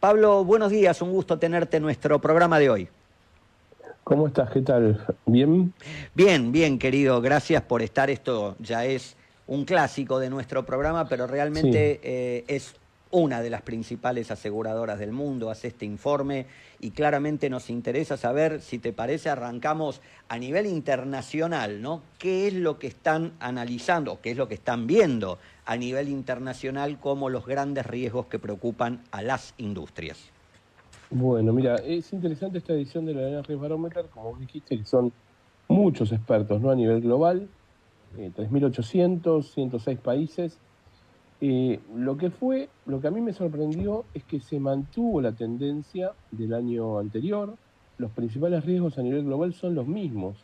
Pablo, buenos días, un gusto tenerte en nuestro programa de hoy. ¿Cómo estás? ¿Qué tal? ¿Bien? Bien, bien, querido, gracias por estar. Esto ya es un clásico de nuestro programa, pero Sí. realmente es una de las principales aseguradoras del mundo. Hace este informe y claramente nos interesa saber, si te parece, arrancamos a nivel internacional, ¿no? ¿Qué es lo que están analizando, qué es lo que están viendo a nivel internacional como los grandes riesgos que preocupan a las industrias? Bueno, mira, es interesante esta edición de la Arena Risk Barometer, como vos dijiste, que son muchos expertos, ¿no? A nivel global, 3.800, 106 países. Lo que a mí me sorprendió es que se mantuvo la tendencia del año anterior. Los principales riesgos a nivel global son los mismos,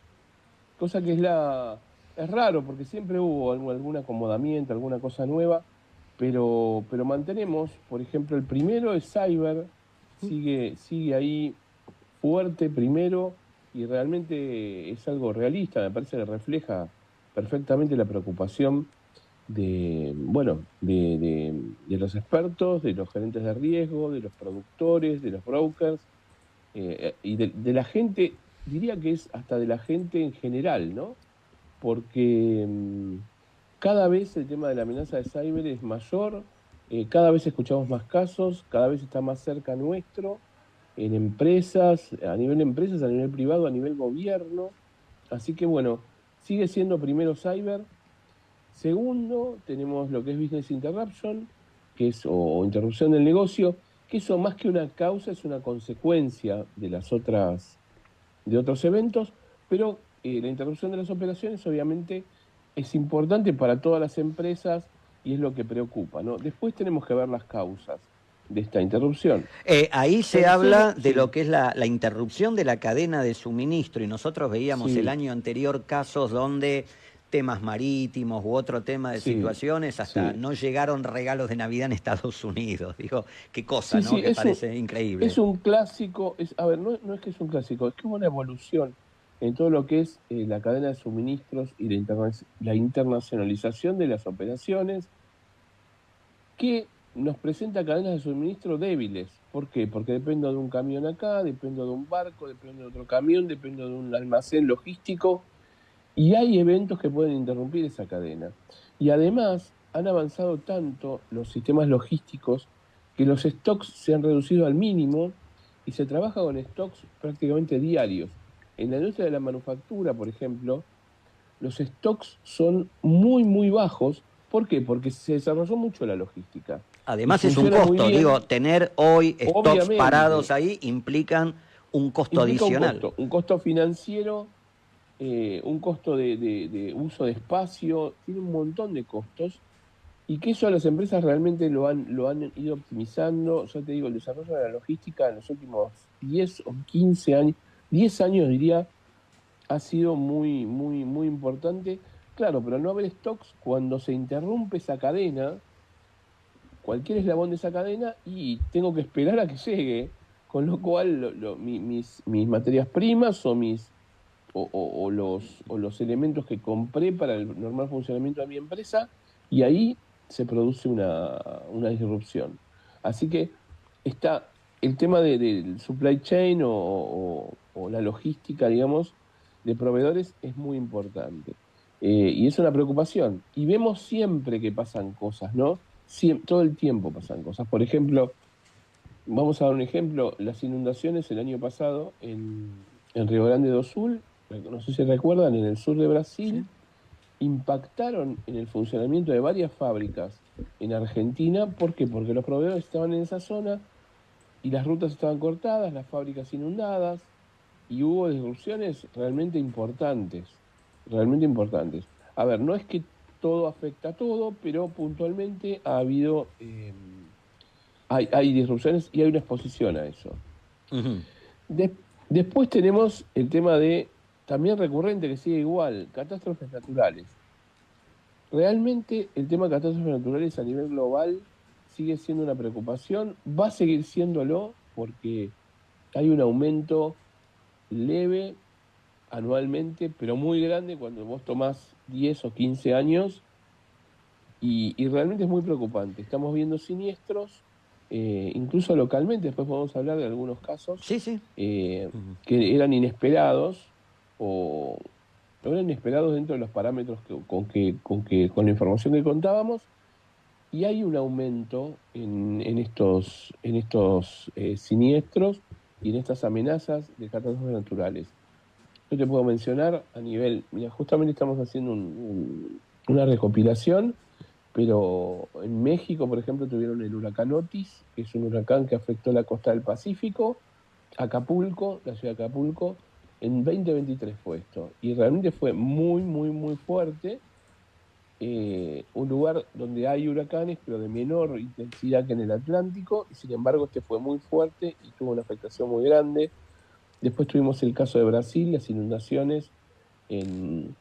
cosa que es raro porque siempre hubo algún acomodamiento, alguna cosa nueva, pero mantenemos, por ejemplo, el primero es cyber, sigue ahí fuerte primero y realmente es algo realista, me parece que refleja perfectamente la preocupación de los expertos, de los gerentes de riesgo, de los productores, de los brokers y de la gente, diría que es hasta de la gente en general, ¿no? Porque cada vez el tema de la amenaza de cyber es mayor, cada vez escuchamos más casos, cada vez está más cerca nuestro, en empresas, a nivel privado, a nivel gobierno. Así que bueno, sigue siendo primero cyber. Segundo, tenemos lo que es business interruption, o interrupción del negocio, que eso más que una causa es una consecuencia de otros eventos, pero la interrupción de las operaciones obviamente es importante para todas las empresas y es lo que preocupa, ¿no? Después tenemos que ver las causas de esta interrupción. Ahí se Tercero, habla de lo sí, que es la interrupción de la cadena de suministro y nosotros veíamos el sí, año anterior casos donde temas marítimos u otro tema de sí, situaciones, hasta sí. no llegaron regalos de Navidad en Estados Unidos. Digo, qué cosa, Sí, ¿no? sí, Que parece es increíble. un clásico, a ver, no es que es un clásico, es que hubo una evolución en todo lo que es la cadena de suministros y la internacionalización de las operaciones que nos presenta cadenas de suministro débiles. ¿Por qué? Porque dependo de un camión acá, dependo de un barco, dependo de otro camión, dependo de un almacén logístico y hay eventos que pueden interrumpir esa cadena. Y además han avanzado tanto los sistemas logísticos que los stocks se han reducido al mínimo y se trabaja con stocks prácticamente diarios. En la industria de la manufactura, por ejemplo, los stocks son muy, muy bajos. ¿Por qué? Porque se desarrolló mucho la logística y Además es un funciona muy costo, digo, bien. tener hoy stocks parados Obviamente, ahí implican un costo implica adicional. un costo financiero, un costo de uso de espacio, tiene un montón de costos y que eso las empresas realmente lo han ido optimizando. Yo te digo, el desarrollo de la logística en los últimos 10 o 15 años, 10 años diría, ha sido muy, muy, muy importante. Claro, pero al no haber stocks, cuando se interrumpe esa cadena, cualquier eslabón de esa cadena, y tengo que esperar a que llegue, con lo cual mis materias primas o los elementos que compré para el normal funcionamiento de mi empresa, y ahí se produce una disrupción. Así que está el tema del supply chain o la logística, digamos, de proveedores es muy importante. Y es una preocupación. Y vemos siempre que pasan cosas, ¿no? Todo el tiempo pasan cosas. Por ejemplo, vamos a dar un ejemplo, las inundaciones el año pasado en Río Grande do Sul, no sé si recuerdan, en el sur de ¿Sí? Brasil, impactaron en el funcionamiento de varias fábricas en Argentina. ¿Por qué? Porque los proveedores estaban en esa zona y las rutas estaban cortadas, las fábricas inundadas, y hubo disrupciones realmente importantes, realmente importantes. A ver, no es que todo afecta a todo, pero puntualmente ha habido, hay disrupciones y hay una exposición a eso. Ujú. De- Después tenemos el tema de, también recurrente que sigue igual, catástrofes naturales. Realmente el tema de catástrofes naturales a nivel global sigue siendo una preocupación, va a seguir siéndolo porque hay un aumento leve anualmente, pero muy grande cuando vos tomás 10 o 15 años y realmente es muy preocupante. Estamos viendo siniestros incluso localmente, después podemos hablar de algunos casos Sí, sí. que eran inesperados o no eran inesperados dentro de los parámetros con la información que contábamos, y hay un aumento en estos siniestros y en estas amenazas de catástrofes naturales. Yo te puedo mencionar a nivel, mira, justamente estamos haciendo una recopilación, pero en México, por ejemplo, tuvieron el huracán Otis, que es un huracán que afectó la costa del Pacífico, Acapulco, la ciudad de Acapulco, en 2023 fue esto, y realmente fue muy, muy, muy fuerte. Un lugar donde hay huracanes, pero de menor intensidad que en el Atlántico, y sin embargo este fue muy fuerte y tuvo una afectación muy grande. Después tuvimos el caso de Brasil, las inundaciones en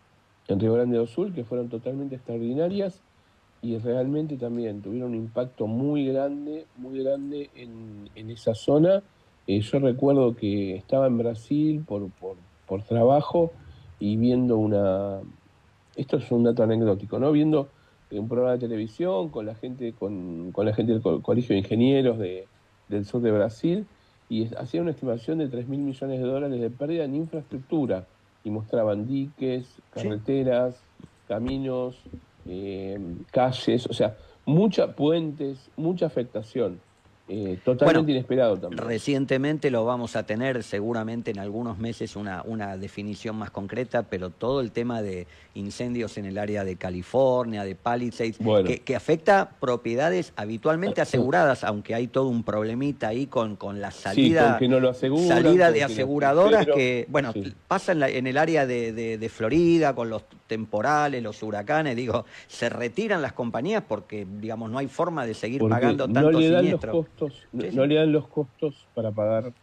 Río Grande do Sul, que fueron totalmente extraordinarias y realmente también tuvieron un impacto muy grande en esa zona. Yo recuerdo que estaba en Brasil por trabajo y viendo esto es un dato anecdótico, ¿no? Viendo un programa de televisión con la gente, con la gente del Colegio de Ingenieros del sur de Brasil, y hacían una estimación de 3.000 millones de dólares de pérdida en infraestructura, y mostraban diques, Sí. carreteras, caminos, calles, o sea, puentes, mucha afectación, Bueno, totalmente inesperado también. recientemente lo vamos a tener, seguramente en algunos meses, una definición más concreta, pero todo el tema de incendios en el área de California, de Palisades, Bueno, que afecta propiedades habitualmente aseguradas, aunque hay todo un problemita ahí con la sí, con que no lo aseguran, salida de con que los aseguradoras terceros, que, bueno, sí. pasa en el área de Florida con los temporales, los huracanes, digo, se retiran las compañías porque, digamos, no hay forma de seguir Porque pagando no tanto le dan los siniestro. costos, no, Sí, no sí. le dan los costos para pagar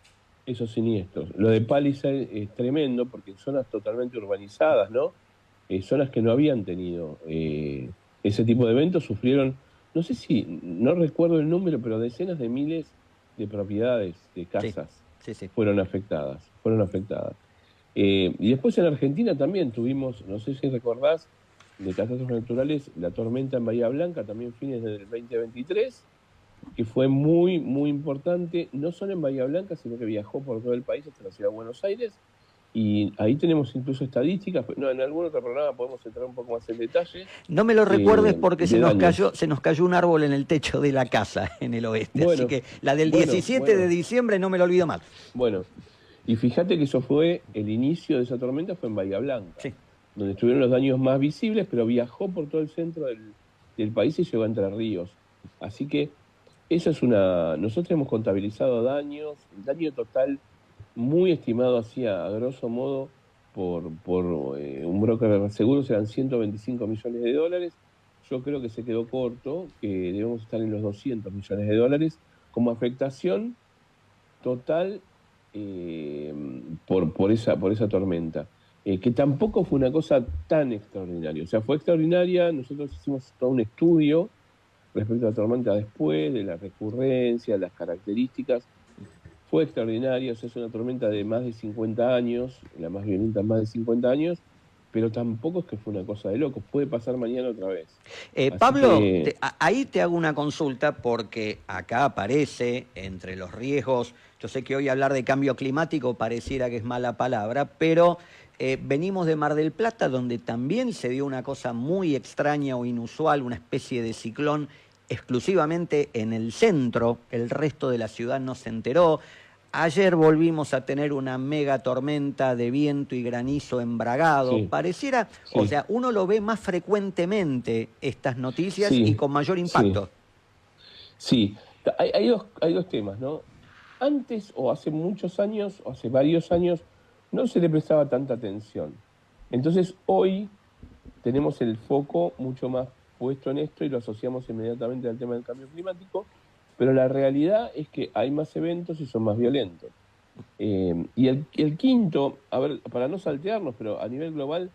esos siniestros. Lo de Palisades es tremendo porque en zonas totalmente urbanizadas, ¿no? Zonas que no habían tenido ese tipo de eventos sufrieron, no sé si, no recuerdo el número, pero decenas de miles de propiedades, de Sí, casas, sí, sí. fueron afectadas, fueron afectadas. Y después en Argentina también tuvimos, no sé si recordás, de catástrofes naturales, la tormenta en Bahía Blanca, también fines del 2023, que fue muy, muy importante, no solo en Bahía Blanca, sino que viajó por todo el país hasta la ciudad de Buenos Aires. Y ahí tenemos incluso estadísticas, pero no, en algún otro programa podemos entrar un poco más en detalle, No me lo recuerdes porque de daños. se nos cayó un árbol en el techo de la casa en el oeste. Así Bueno, que la del bueno, 17 de bueno, diciembre no me lo olvido más. bueno. Y fíjate que eso fue, el inicio de esa tormenta fue en Bahía Blanca, Sí. donde estuvieron los daños más visibles, pero viajó por todo el centro del país y llegó a Entre Ríos. Así que esa es nosotros hemos contabilizado daños, el daño total muy estimado así a grosso modo por un broker de seguros eran 125 millones de dólares. Yo creo que se quedó corto, que debemos estar en los 200 millones de dólares como afectación total, eh, por esa tormenta. Que tampoco fue una cosa tan extraordinaria. O sea, fue extraordinaria, nosotros hicimos todo un estudio respecto a la tormenta después, de la recurrencia, las características. Fue extraordinaria, o sea, es una tormenta de más de 50 años, la más violenta en más de 50 años, pero tampoco es que fue una cosa de loco, puede pasar mañana otra vez. Así Pablo, que, ahí te hago una consulta porque acá aparece entre los riesgos, yo sé que hoy hablar de cambio climático pareciera que es mala palabra, pero venimos de Mar del Plata donde también se dio una cosa muy extraña o inusual, una especie de ciclón exclusivamente en el centro, el resto de la ciudad no se enteró. Ayer volvimos a tener una mega tormenta de viento y granizo embragado. sí, Pareciera, o sí, sea, uno lo ve más frecuentemente estas noticias y sí, con mayor sí, impacto. sí. Hay dos temas, ¿no? Antes, o hace muchos años, o hace varios años, no se le prestaba tanta atención. Entonces, hoy tenemos el foco mucho más puesto en esto y lo asociamos inmediatamente al tema del cambio climático, pero la realidad es que hay más eventos y son más violentos. Y el quinto, a ver, para no saltearnos, pero a nivel global,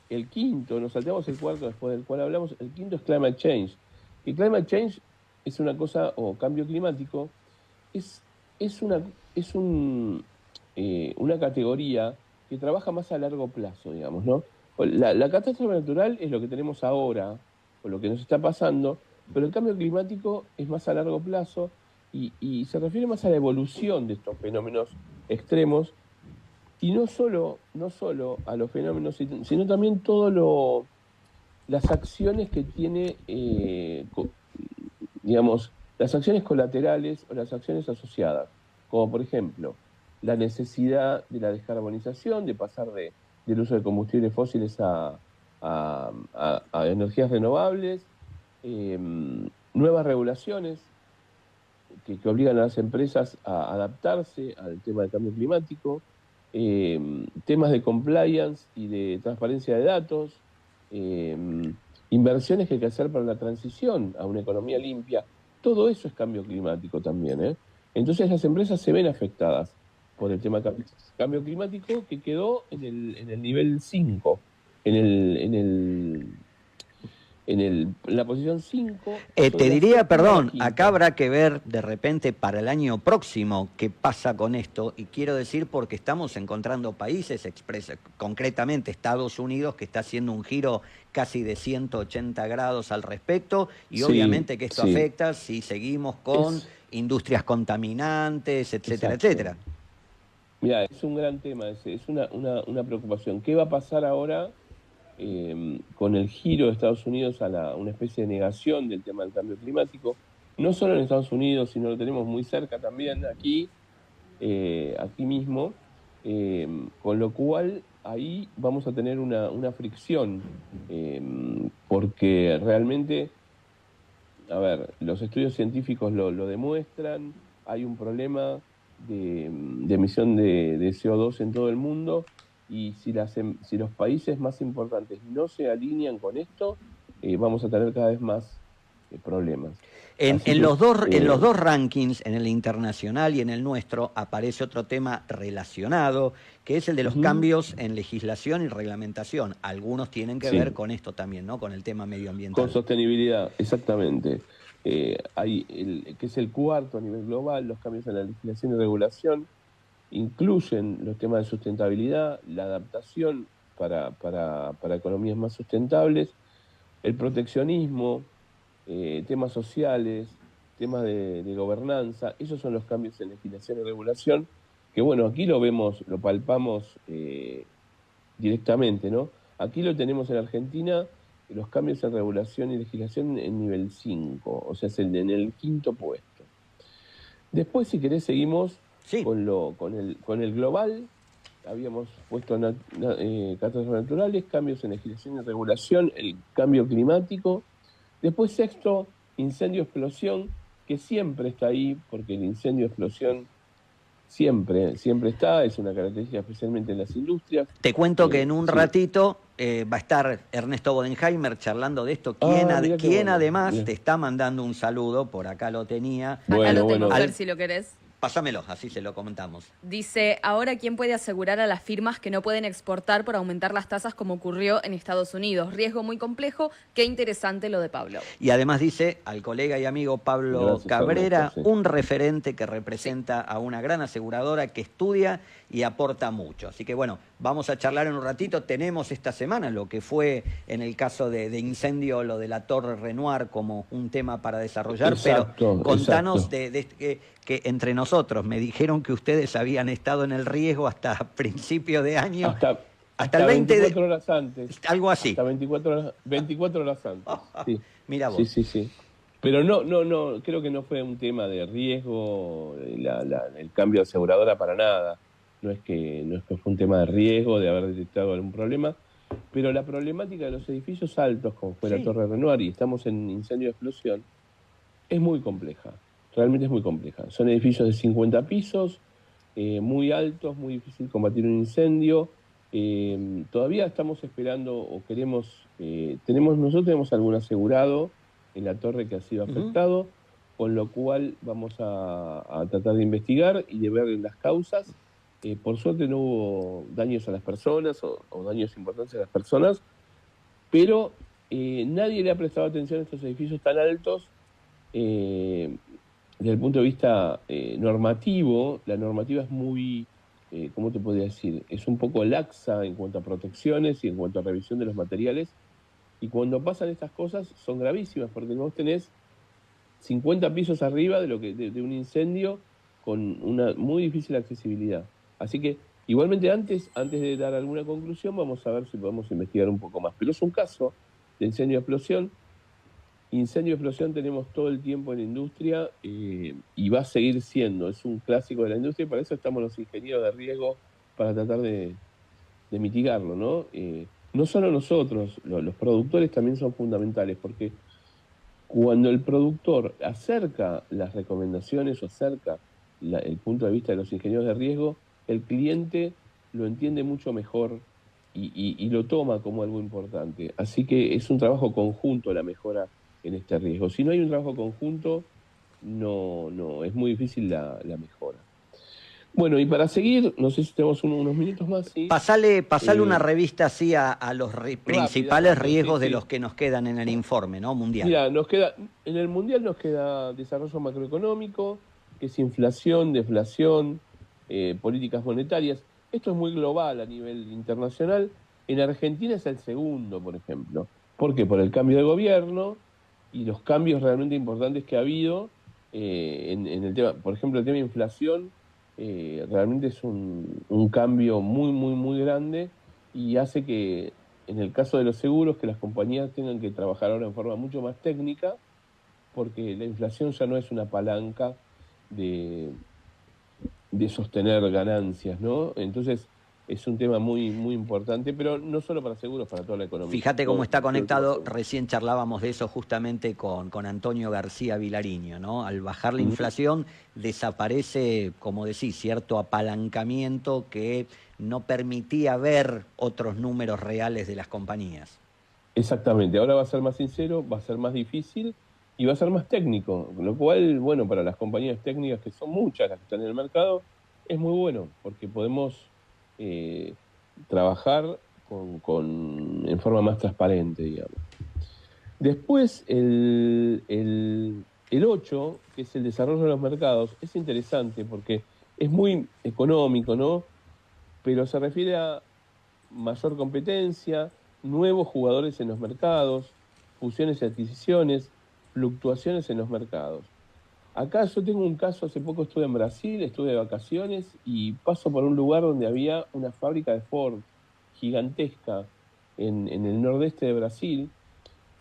el quinto, nos salteamos el cuarto después del cual hablamos, el quinto es climate change. Y climate change es una cosa, o cambio climático, es, es una, es una categoría que trabaja más a largo plazo, digamos, ¿no? La catástrofe natural es lo que tenemos ahora, o lo que nos está pasando, pero el cambio climático es más a largo plazo, y se refiere más a la evolución de estos fenómenos extremos, y no solo a los fenómenos, sino también las acciones que tiene, digamos, las acciones colaterales o las acciones asociadas, como por ejemplo la necesidad de la descarbonización, de pasar del uso de combustibles fósiles a energías renovables, nuevas regulaciones que obligan a las empresas a adaptarse al tema del cambio climático, temas de compliance y de transparencia de datos, inversiones que hay que hacer para la transición a una economía limpia. Todo eso es cambio climático también, ¿eh? Entonces las empresas se ven afectadas por el tema cambio climático, que quedó en el nivel 5, en la posición 5. Te diría, perdón, acá habrá que ver de repente para el año próximo qué pasa con esto, y quiero decir porque estamos encontrando países, concretamente Estados Unidos, que está haciendo un giro casi de 180 grados al respecto, y obviamente que esto afecta si seguimos con industrias contaminantes, etcétera, etcétera. Mira, es un gran tema, es una preocupación. ¿Qué va a pasar ahora con el giro de Estados Unidos a una especie de negación del tema del cambio climático? No solo en Estados Unidos, sino lo tenemos muy cerca también, aquí mismo, con lo cual ahí vamos a tener una fricción, porque realmente, a ver, los estudios científicos lo demuestran, hay un problema de emisión de CO2 en todo el mundo, y si los países más importantes no se alinean con esto, vamos a tener cada vez más problemas. En los dos rankings, en el internacional y en el nuestro, aparece otro tema relacionado, que es el de los cambios en legislación y reglamentación. Algunos tienen que ver con esto también, ¿no? Con el tema medioambiental. Con sostenibilidad, exactamente. Que es el cuarto a nivel global. Los cambios en la legislación y regulación incluyen los temas de sustentabilidad, la adaptación para economías más sustentables, el proteccionismo, temas sociales, temas de gobernanza. Esos son los cambios en legislación y regulación, que bueno, aquí lo vemos, lo palpamos directamente, ¿no? Aquí lo tenemos en Argentina, los cambios en regulación y legislación en nivel 5, o sea, es en el quinto puesto. Después, si querés, seguimos con el global. Habíamos puesto catástrofes naturales, cambios en legislación y regulación, el cambio climático. Después, sexto, incendio, explosión, que siempre está ahí, porque el incendio, explosión siempre está, es una característica especialmente en las industrias. Te cuento que en un ratito va a estar Ernesto Bodenheimer charlando de esto, quien además te está mandando un saludo, por acá lo tenía. Acá lo tengo, a ver si lo querés. Pásamelo, así se lo comentamos. Dice, ahora ¿quién puede asegurar a las firmas que no pueden exportar por aumentar las tasas como ocurrió en Estados Unidos? Riesgo muy complejo, qué interesante lo de Pablo. Y además dice al colega y amigo Pablo Cabrera, un referente que representa a una gran aseguradora que estudia y aporta mucho. Así que bueno, vamos a charlar en un ratito. Tenemos esta semana lo que fue en el caso de incendio, lo de la Torre Renoir como un tema para desarrollar. Pero contanos que entre nosotros me dijeron que ustedes habían estado en el riesgo hasta principio de año. Hasta el 20 24 horas antes. Algo así. Hasta 24 horas antes. Sí. Mira vos. Sí. Pero no, creo que no fue un tema de riesgo el cambio de aseguradora para nada. No es que fue un tema de riesgo, de haber detectado algún problema, pero la problemática de los edificios altos, como fue la Torre Renoir, y estamos en incendio de explosión, es muy compleja. Realmente es muy compleja. Son edificios de 50 pisos, muy altos, muy difícil combatir un incendio. Todavía estamos esperando o queremos, nosotros tenemos algún asegurado en la torre que ha sido afectado, con lo cual vamos a tratar de investigar y de ver las causas. Por suerte no hubo daños a las personas o daños importantes a las personas, pero nadie le ha prestado atención a estos edificios tan altos. Desde el punto de vista normativo, la normativa es muy, ¿cómo te podría decir? Es un poco laxa en cuanto a protecciones y en cuanto a revisión de los materiales. Y cuando pasan estas cosas son gravísimas, porque vos tenés 50 pisos arriba de de un incendio con una muy difícil accesibilidad. Así que, igualmente antes de dar alguna conclusión, vamos a ver si podemos investigar un poco más. Pero es un caso de incendio-explosión. Incendio-explosión tenemos todo el tiempo en la industria y va a seguir siendo. Es un clásico de la industria y para eso estamos los ingenieros de riesgo para tratar de mitigarlo, ¿no? No solo nosotros, los productores también son fundamentales, porque cuando el productor acerca las recomendaciones o acerca el punto de vista de los ingenieros de riesgo, el cliente lo entiende mucho mejor y lo toma como algo importante. Así que es un trabajo conjunto la mejora en este riesgo. Si no hay un trabajo conjunto, no, es muy difícil la mejora. Bueno, y para seguir, no sé si tenemos unos minutos más, ¿sí? Pasale una revista así a los principales rápido, riesgos sí, de sí. los que nos quedan en el informe, ¿no? Mundial. Mira, en el mundial nos queda desarrollo macroeconómico, que es inflación, deflación, políticas monetarias. Esto es muy global a nivel internacional. En Argentina es el segundo, por ejemplo. ¿Por qué? Por el cambio de gobierno y los cambios realmente importantes que ha habido en el tema. Por ejemplo, el tema de inflación realmente es un cambio muy, muy, muy grande y hace que, en el caso de los seguros, que las compañías tengan que trabajar ahora en forma mucho más técnica, porque la inflación ya no es una palanca de, de sostener ganancias, ¿no? Entonces, es un tema muy, muy importante, pero no solo para seguros, para toda la economía. Fíjate cómo está Todo el tema conectado, seguro. recién charlábamos de eso justamente con Antonio García Vilariño, ¿no? Al bajar la inflación desaparece, como decís, cierto apalancamiento que no permitía ver otros números reales de las compañías. Exactamente, ahora va a ser más sincero, va a ser más difícil y va a ser más técnico, lo cual, bueno, para las compañías técnicas, que son muchas las que están en el mercado, es muy bueno, porque podemos eh, trabajar en forma más transparente, digamos. Después, el 8, que es el desarrollo de los mercados, es interesante porque es muy económico, ¿no? Pero se refiere a mayor competencia, nuevos jugadores en los mercados, fusiones y adquisiciones, fluctuaciones en los mercados. Acá yo tengo un caso, hace poco estuve en Brasil, estuve de vacaciones y paso por un lugar donde había una fábrica de Ford gigantesca en el nordeste de Brasil.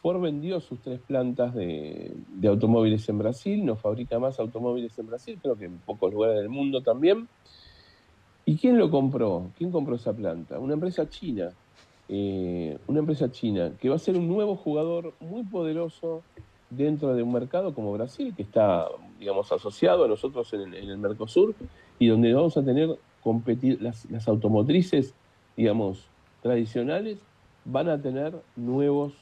Ford vendió sus 3 plantas de automóviles en Brasil, no fabrica más automóviles en Brasil, creo que en pocos lugares del mundo también. ¿Y quién lo compró? ¿Quién compró esa planta? Una empresa china. Una empresa china que va a ser un nuevo jugador muy poderoso dentro de un mercado como Brasil, que está, digamos, asociado a nosotros en el Mercosur, y donde vamos a tener competir las automotrices, digamos, tradicionales, van a tener nuevos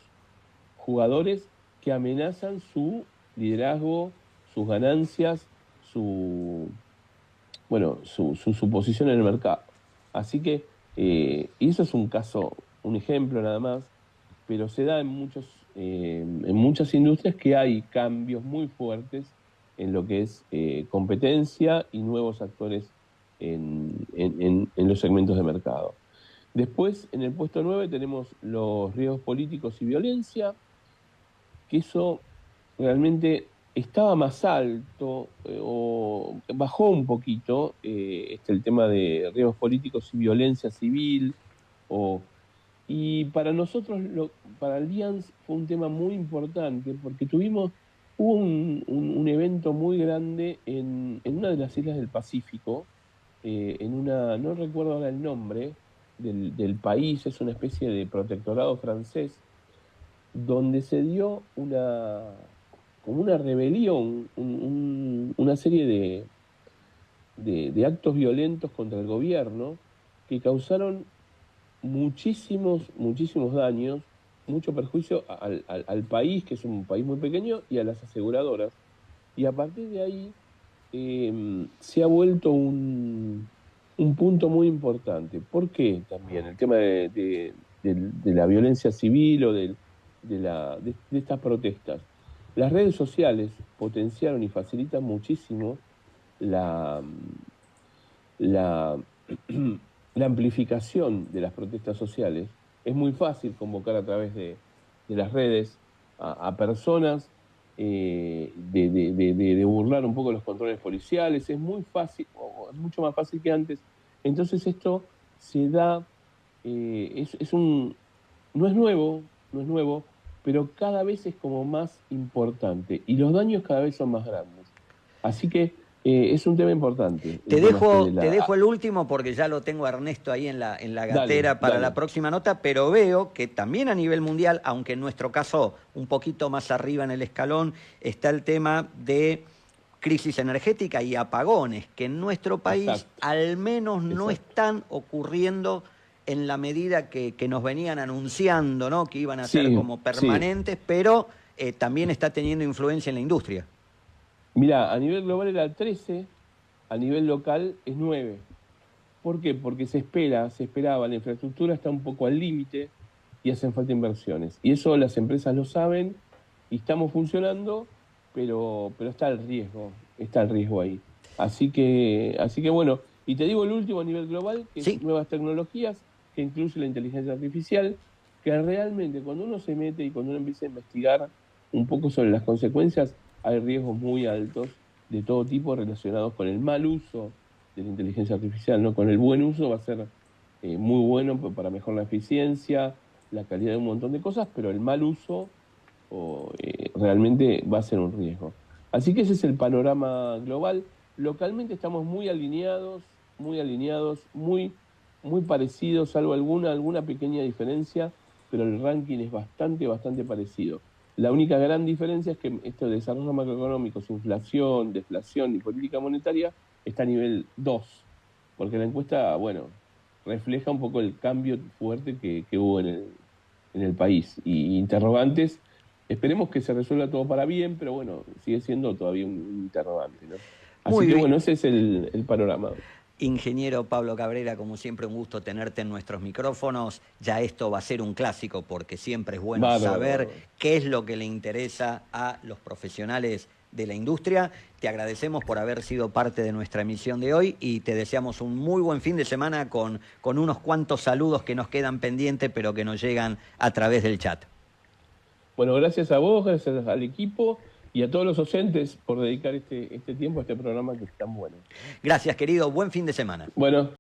jugadores que amenazan su liderazgo, sus ganancias, su, bueno, su posición en el mercado. Así que, y eso es un caso, un ejemplo nada más, pero se da en muchas industrias que hay cambios muy fuertes en lo que es competencia y nuevos actores en los segmentos de mercado. Después, en el puesto 9 tenemos los riesgos políticos y violencia, que eso realmente estaba más alto o bajó un poquito el tema de riesgos políticos y violencia civil. Y para nosotros, para Allianz, fue un tema muy importante porque hubo un evento muy grande en una de las islas del Pacífico, no recuerdo ahora el nombre del país, es una especie de protectorado francés, donde se dio como una rebelión, una serie de actos violentos contra el gobierno que causaron muchísimos, muchísimos daños, mucho perjuicio al país, que es un país muy pequeño, y a las aseguradoras. Y a partir de ahí se ha vuelto un punto muy importante. ¿Por qué también? El tema de la violencia civil o de estas protestas. Las redes sociales potenciaron y facilitan muchísimo la, la, la amplificación de las protestas sociales. Es muy fácil convocar a través de las redes a personas de burlar un poco los controles policiales. Es muy fácil, es mucho más fácil que antes. Entonces esto se da, no es nuevo, pero cada vez es como más importante y los daños cada vez son más grandes. Así que es un tema importante. Te dejo el último porque ya lo tengo a Ernesto ahí en la gatera para la próxima nota, pero veo que también a nivel mundial, aunque en nuestro caso un poquito más arriba en el escalón, está el tema de crisis energética y apagones, que en nuestro país al menos no están ocurriendo en la medida que nos venían anunciando, ¿no? Que iban a ser como permanentes, pero también está teniendo influencia en la industria. Mirá, a nivel global era 13, a nivel local es 9. ¿Por qué? Porque se esperaba, la infraestructura está un poco al límite y hacen falta inversiones. Y eso las empresas lo saben y estamos funcionando, pero está el riesgo ahí. Así que bueno, y te digo el último a nivel global, que es nuevas tecnologías, que incluye la inteligencia artificial, que realmente cuando uno se mete y cuando uno empieza a investigar un poco sobre las consecuencias, hay riesgos muy altos de todo tipo relacionados con el mal uso de la inteligencia artificial, ¿no? Con el buen uso va a ser muy bueno para mejorar la eficiencia, la calidad de un montón de cosas, pero el mal uso realmente va a ser un riesgo. Así que ese es el panorama global. Localmente estamos muy alineados, muy parecidos, salvo alguna pequeña diferencia, pero el ranking es bastante parecido. La única gran diferencia es que esto de desarrollo macroeconómico, inflación, deflación y política monetaria está a nivel 2, porque la encuesta, bueno, refleja un poco el cambio fuerte que hubo en el país. Y interrogantes, esperemos que se resuelva todo para bien, pero bueno, sigue siendo todavía un interrogante, ¿no? Así que bueno, ese es el panorama. Ingeniero Pablo Cabrera, como siempre un gusto tenerte en nuestros micrófonos. Ya esto va a ser un clásico porque siempre es bueno saber qué es lo que le interesa a los profesionales de la industria. Te agradecemos por haber sido parte de nuestra emisión de hoy y te deseamos un muy buen fin de semana con unos cuantos saludos que nos quedan pendientes pero que nos llegan a través del chat. Bueno, gracias a vos, gracias al equipo y a todos los oyentes por dedicar este tiempo a este programa que es tan bueno. Gracias, querido. Buen fin de semana. Bueno.